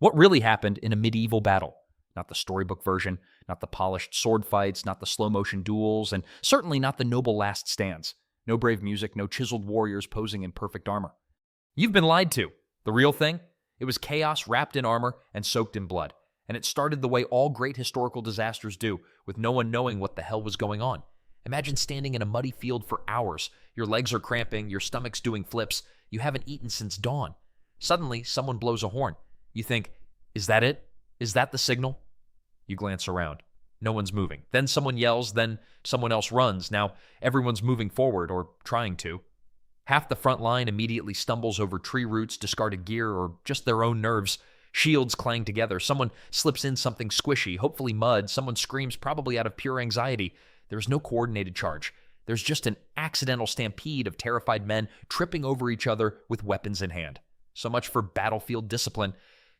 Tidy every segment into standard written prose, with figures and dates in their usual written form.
What really happened in a medieval battle? Not the storybook version, not the polished sword fights, not the slow-motion duels, and certainly not the noble last stands. No brave music, no chiseled warriors posing in perfect armor. You've been lied to. The real thing? It was chaos wrapped in armor and soaked in blood. And it started the way all great historical disasters do, with no one knowing what the hell was going on. Imagine standing in a muddy field for hours. Your legs are cramping, your stomach's doing flips, you haven't eaten since dawn. Suddenly, someone blows a horn. You think, is that it? Is that the signal? You glance around. No one's moving. Then someone yells, then someone else runs. Now everyone's moving forward, or trying to. Half the front line immediately stumbles over tree roots, discarded gear, or just their own nerves. Shields clang together. Someone slips in something squishy, hopefully mud. Someone screams, probably out of pure anxiety. There's no coordinated charge. There's just an accidental stampede of terrified men tripping over each other with weapons in hand. So much for battlefield discipline.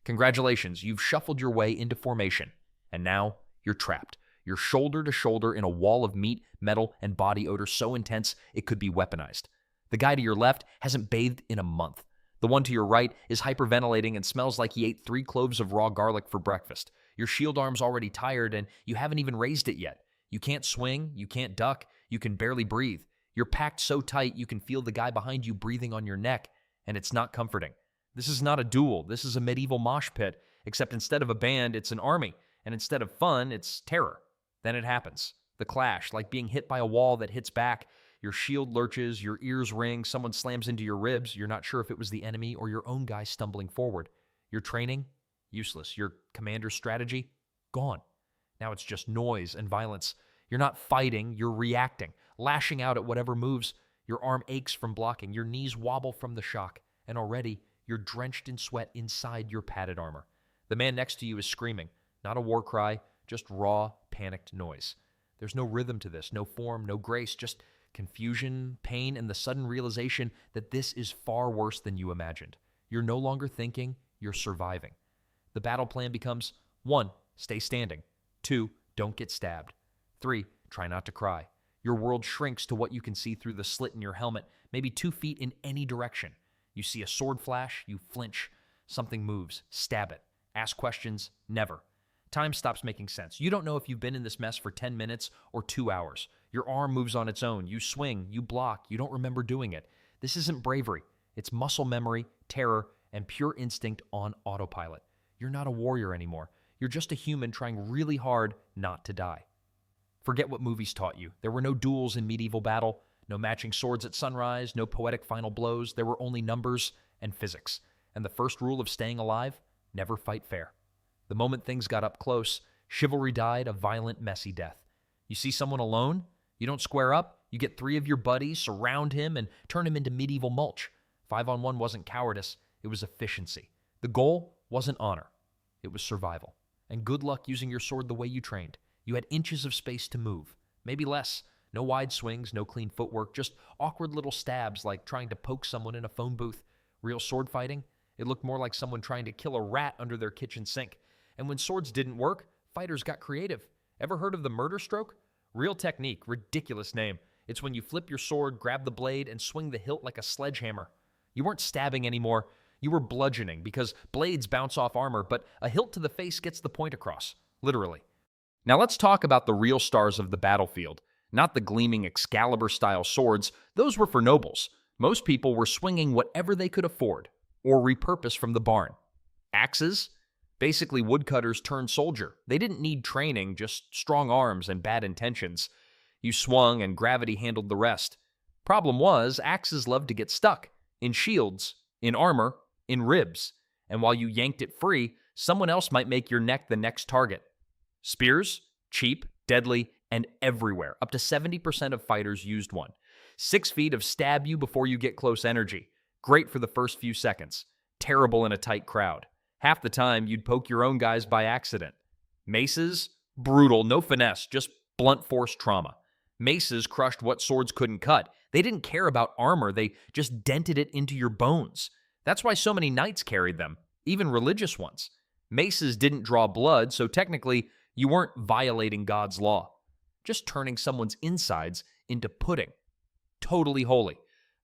Congratulations, you've shuffled your way into formation. And now you're trapped. You're shoulder to shoulder in a wall of meat, metal, and body odor so intense it could be weaponized. The guy to your left hasn't bathed in a month. The one to your right is hyperventilating and smells like he ate 3 cloves of raw garlic for breakfast. Your shield arm's already tired and you haven't even raised it yet. You can't swing, you can't duck, you can barely breathe. You're packed so tight you can feel the guy behind you breathing on your neck, and it's not comforting. This is not a duel, this is a medieval mosh pit, except instead of a band, it's an army, and instead of fun, it's terror. Then it happens. The clash, like being hit by a wall that hits back. Your shield lurches, your ears ring, someone slams into your ribs. You're not sure if it was the enemy or your own guy stumbling forward. Your training? Useless. Your commander's strategy? Gone. Now it's just noise and violence. You're not fighting, you're reacting, lashing out at whatever moves. Your arm aches from blocking, your knees wobble from the shock, and already you're drenched in sweat inside your padded armor. The man next to you is screaming, not a war cry, just raw, panicked noise. There's no rhythm to this, no form, no grace, just confusion, pain, and the sudden realization that this is far worse than you imagined. You're no longer thinking, you're surviving. The battle plan becomes 1. Stay standing. 2. Don't get stabbed. 3. Try not to cry. Your world shrinks to what you can see through the slit in your helmet, maybe 2 feet in any direction. You see a sword flash, you flinch. Something moves. Stab it. Ask questions. Never. Time stops making sense. You don't know if you've been in this mess for 10 minutes or 2 hours. Your arm moves on its own. You swing, you block, you don't remember doing it. This isn't bravery. It's muscle memory, terror, and pure instinct on autopilot. You're not a warrior anymore. You're just a human trying really hard not to die. Forget what movies taught you. There were no duels in medieval battle, no matching swords at sunrise, no poetic final blows. There were only numbers and physics. And the first rule of staying alive? Never fight fair. The moment things got up close, chivalry died a violent, messy death. You see someone alone? You don't square up. You get 3 of your buddies, surround him, and turn him into medieval mulch. 5-on-1 wasn't cowardice. It was efficiency. The goal wasn't honor. It was survival. And good luck using your sword the way you trained. You had inches of space to move. Maybe less. No wide swings, no clean footwork, just awkward little stabs like trying to poke someone in a phone booth. Real sword fighting? It looked more like someone trying to kill a rat under their kitchen sink. And when swords didn't work, fighters got creative. Ever heard of the murder stroke? Real technique, ridiculous name. It's when you flip your sword, grab the blade, and swing the hilt like a sledgehammer. You weren't stabbing anymore. You were bludgeoning because blades bounce off armor, but a hilt to the face gets the point across, literally. Now let's talk about the real stars of the battlefield. Not the gleaming Excalibur-style swords. Those were for nobles. Most people were swinging whatever they could afford or repurpose from the barn. Axes? Basically, woodcutters turned soldier. They didn't need training, just strong arms and bad intentions. You swung and gravity handled the rest. Problem was, axes loved to get stuck. In shields, in armor, in ribs. And while you yanked it free, someone else might make your neck the next target. Spears? Cheap, deadly, and everywhere. Up to 70% of fighters used one. 6 feet of stab you before you get close energy. Great for the first few seconds. Terrible in a tight crowd. Half the time, you'd poke your own guys by accident. Maces? Brutal, no finesse, just blunt force trauma. Maces crushed what swords couldn't cut. They didn't care about armor, they just dented it into your bones. That's why so many knights carried them, even religious ones. Maces didn't draw blood, so technically, you weren't violating God's law. Just turning someone's insides into pudding. Totally holy.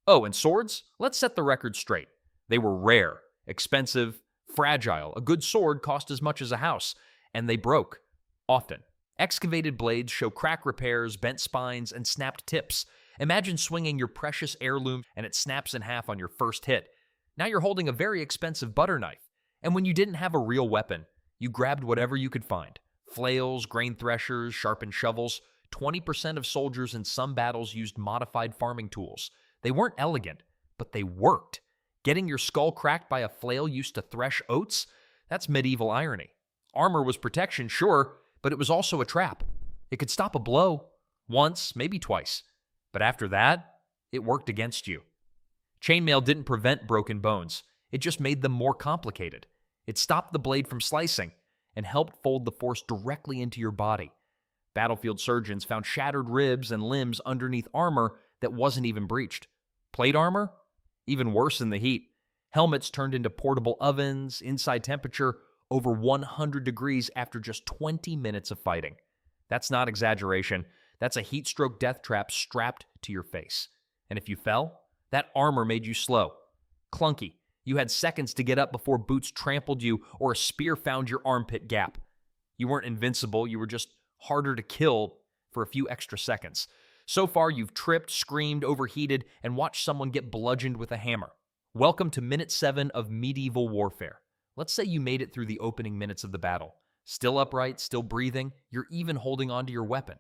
Oh, and swords? Let's set the record straight. They were rare, expensive, fragile. A good sword cost as much as a house, and they broke, often. Excavated blades show crack repairs, bent spines, and snapped tips. Imagine swinging your precious heirloom and it snaps in half on your first hit. Now you're holding a very expensive butter knife. And when you didn't have a real weapon, you grabbed whatever you could find. Flails, grain threshers, sharpened shovels. 20% of soldiers in some battles used modified farming tools. They weren't elegant, but they worked. Getting your skull cracked by a flail used to thresh oats? That's medieval irony. Armor was protection, sure, but it was also a trap. It could stop a blow, once, maybe twice. But after that, it worked against you. Chainmail didn't prevent broken bones. It just made them more complicated. It stopped the blade from slicing and helped fold the force directly into your body. Battlefield surgeons found shattered ribs and limbs underneath armor that wasn't even breached. Plate armor? Even worse in the heat. Helmets turned into portable ovens, inside temperature over 100 degrees after just 20 minutes of fighting. That's not exaggeration. That's a heat stroke death trap strapped to your face. And if you fell, that armor made you slow, clunky. You had seconds to get up before boots trampled you or a spear found your armpit gap. You weren't invincible, you were just harder to kill for a few extra seconds. So far, you've tripped, screamed, overheated, and watched someone get bludgeoned with a hammer. Welcome to minute 7 of medieval warfare. Let's say you made it through the opening minutes of the battle. Still upright, still breathing, you're even holding onto your weapon.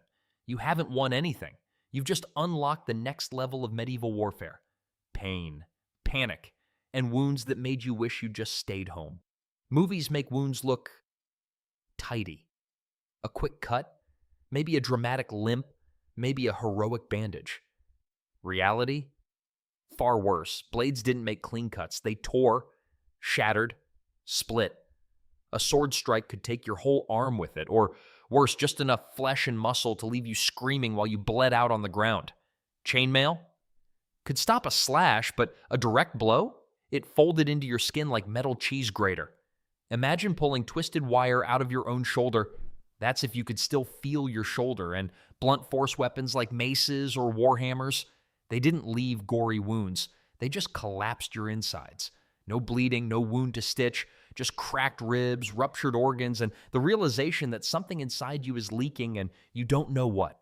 You haven't won anything. You've just unlocked the next level of medieval warfare. Pain, panic, and wounds that made you wish you'd just stayed home. Movies make wounds look tidy. A quick cut, maybe a dramatic limp, maybe a heroic bandage. Reality? Far worse. Blades didn't make clean cuts. They tore, shattered, split. A sword strike could take your whole arm with it, or worse, just enough flesh and muscle to leave you screaming while you bled out on the ground. Chainmail? Could stop a slash, but a direct blow? It folded into your skin like metal cheese grater. Imagine pulling twisted wire out of your own shoulder. That's if you could still feel your shoulder. And blunt force weapons like maces or warhammers, they didn't leave gory wounds. They just collapsed your insides. No bleeding, no wound to stitch, just cracked ribs, ruptured organs, and the realization that something inside you is leaking and you don't know what.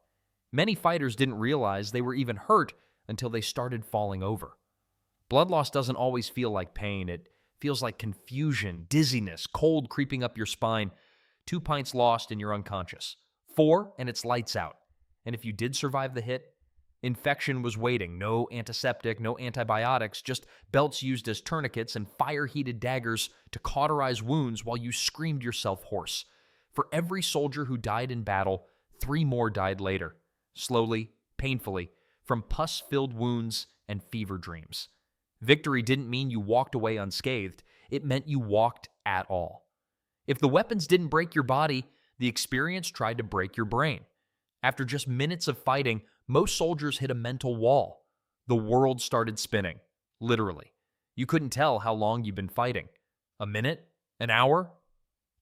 Many fighters didn't realize they were even hurt until they started falling over. Blood loss doesn't always feel like pain. It feels like confusion, dizziness, cold creeping up your spine. 2 pints lost and you're unconscious. 4 and it's lights out. And if you did survive the hit, infection was waiting. No antiseptic, no antibiotics, just belts used as tourniquets and fire-heated daggers to cauterize wounds while you screamed yourself hoarse. For every soldier who died in battle, 3 more died later. Slowly, painfully, from pus-filled wounds and fever dreams. Victory didn't mean you walked away unscathed. It meant you walked at all. If the weapons didn't break your body, the experience tried to break your brain. After just minutes of fighting, most soldiers hit a mental wall. The world started spinning, literally. You couldn't tell how long you'd been fighting. A minute? An hour?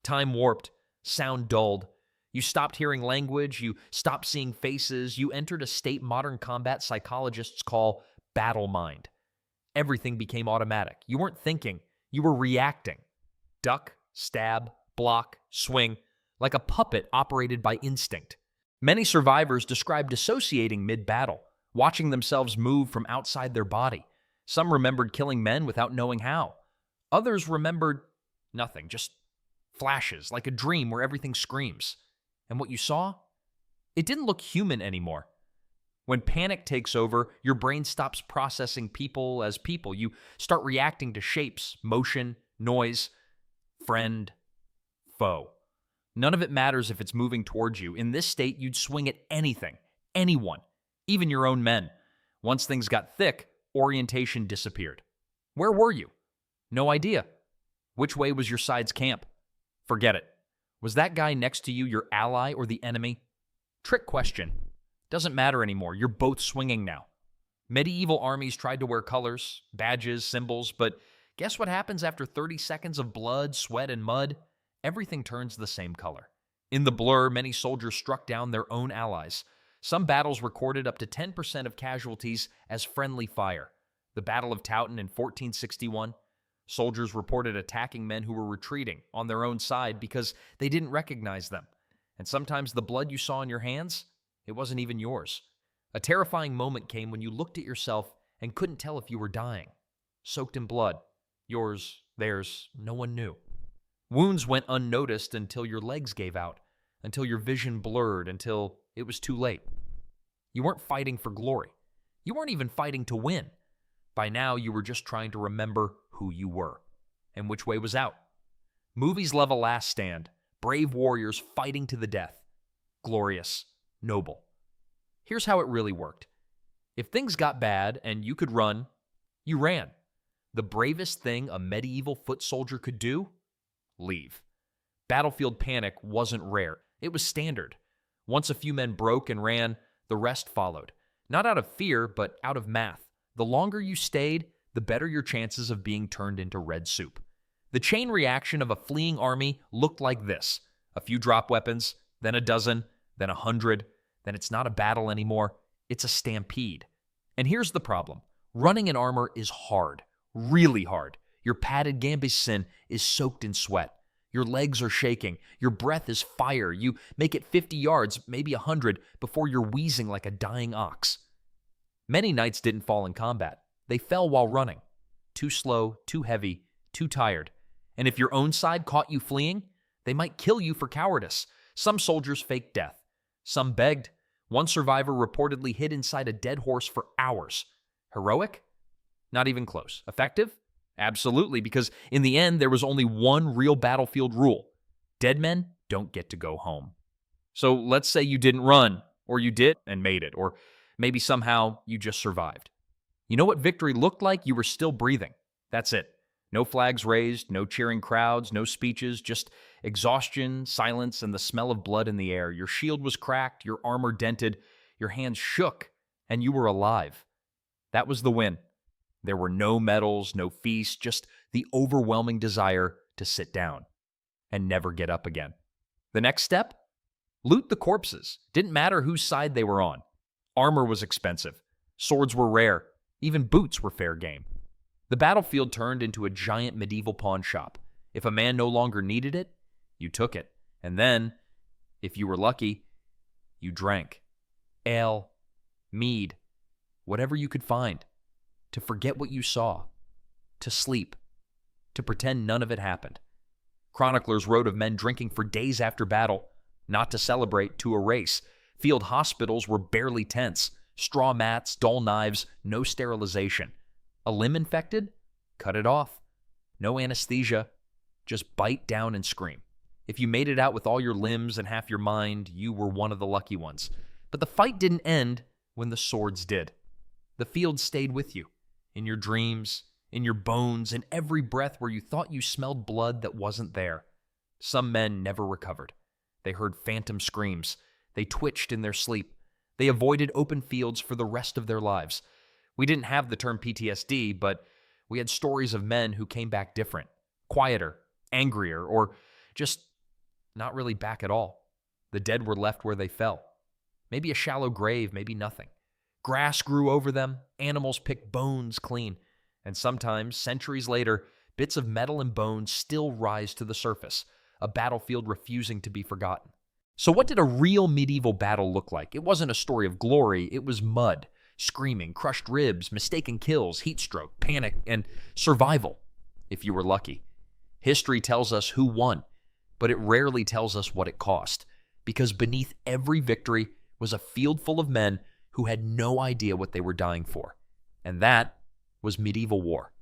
Time warped, sound dulled. You stopped hearing language, you stopped seeing faces, you entered a state modern combat psychologists call battle mind. Everything became automatic. You weren't thinking, you were reacting. Duck, stab, block, swing, like a puppet operated by instinct. Many survivors described dissociating mid-battle, watching themselves move from outside their body. Some remembered killing men without knowing how. Others remembered nothing, just flashes, like a dream where everything screams. And what you saw? It didn't look human anymore. When panic takes over, your brain stops processing people as people. You start reacting to shapes, motion, noise, friend, foe. None of it matters if it's moving towards you. In this state, you'd swing at anything, anyone, even your own men. Once things got thick, orientation disappeared. Where were you? No idea. Which way was your side's camp? Forget it. Was that guy next to you your ally or the enemy? Trick question. Doesn't matter anymore. You're both swinging now. Medieval armies tried to wear colors, badges, symbols, but guess what happens after 30 seconds of blood, sweat, and mud? Everything turns the same color. In the blur, many soldiers struck down their own allies. Some battles recorded up to 10% of casualties as friendly fire. The Battle of Towton in 1461, Soldiers reported attacking men who were retreating on their own side because they didn't recognize them. And sometimes the blood you saw in your hands, it wasn't even yours. A terrifying moment came when you looked at yourself and couldn't tell if you were dying. Soaked in blood. Yours, theirs, no one knew. Wounds went unnoticed until your legs gave out, until your vision blurred, until it was too late. You weren't fighting for glory. You weren't even fighting to win. By now, you were just trying to remember who you were and which way was out. Movies love a last stand, brave warriors fighting to the death. Glorious, noble. Here's how it really worked. If things got bad and you could run, you ran. The bravest thing a medieval foot soldier could do? Leave. Battlefield panic wasn't rare. It was standard. Once a few men broke and ran, the rest followed. Not out of fear, but out of math. The longer you stayed, the better your chances of being turned into red soup. The chain reaction of a fleeing army looked like this. A few drop weapons, then a dozen, then 100, then it's not a battle anymore. It's a stampede. And here's the problem. Running in armor is hard, really hard. Your padded gambeson is soaked in sweat. Your legs are shaking. Your breath is fire. You make it 50 yards, maybe 100, before you're wheezing like a dying ox. Many knights didn't fall in combat. They fell while running. Too slow, too heavy, too tired. And if your own side caught you fleeing, they might kill you for cowardice. Some soldiers faked death. Some begged. One survivor reportedly hid inside a dead horse for hours. Heroic? Not even close. Effective? Absolutely, because in the end, there was only one real battlefield rule. Dead men don't get to go home. So let's say you didn't run, or you did and made it, or maybe somehow you just survived. You know what victory looked like? You were still breathing. That's it. No flags raised, no cheering crowds, no speeches, just exhaustion, silence, and the smell of blood in the air. Your shield was cracked, your armor dented, your hands shook, and you were alive. That was the win. There were no medals, no feasts, just the overwhelming desire to sit down and never get up again. The next step? Loot the corpses. Didn't matter whose side they were on. Armor was expensive. Swords were rare. Even boots were fair game. The battlefield turned into a giant medieval pawn shop. If a man no longer needed it, you took it. And then, if you were lucky, you drank. Ale, mead, whatever you could find. To forget what you saw. To sleep. To pretend none of it happened. Chroniclers wrote of men drinking for days after battle, not to celebrate, to erase. Field hospitals were barely tents. Straw mats, dull knives, no sterilization. A limb infected? Cut it off. No anesthesia. Just bite down and scream. If you made it out with all your limbs and half your mind, you were one of the lucky ones. But the fight didn't end when the swords did. The field stayed with you. In your dreams, in your bones, in every breath where you thought you smelled blood that wasn't there. Some men never recovered. They heard phantom screams. They twitched in their sleep. They avoided open fields for the rest of their lives. We didn't have the term PTSD, but we had stories of men who came back different, quieter, angrier, or just not really back at all. The dead were left where they fell. Maybe a shallow grave, maybe nothing. Grass grew over them, animals picked bones clean, and sometimes, centuries later, bits of metal and bone still rise to the surface, a battlefield refusing to be forgotten. So what did a real medieval battle look like? It wasn't a story of glory, it was mud, screaming, crushed ribs, mistaken kills, heat stroke, panic, and survival, if you were lucky. History tells us who won, but it rarely tells us what it cost, because beneath every victory was a field full of men who had no idea what they were dying for. And that was medieval war.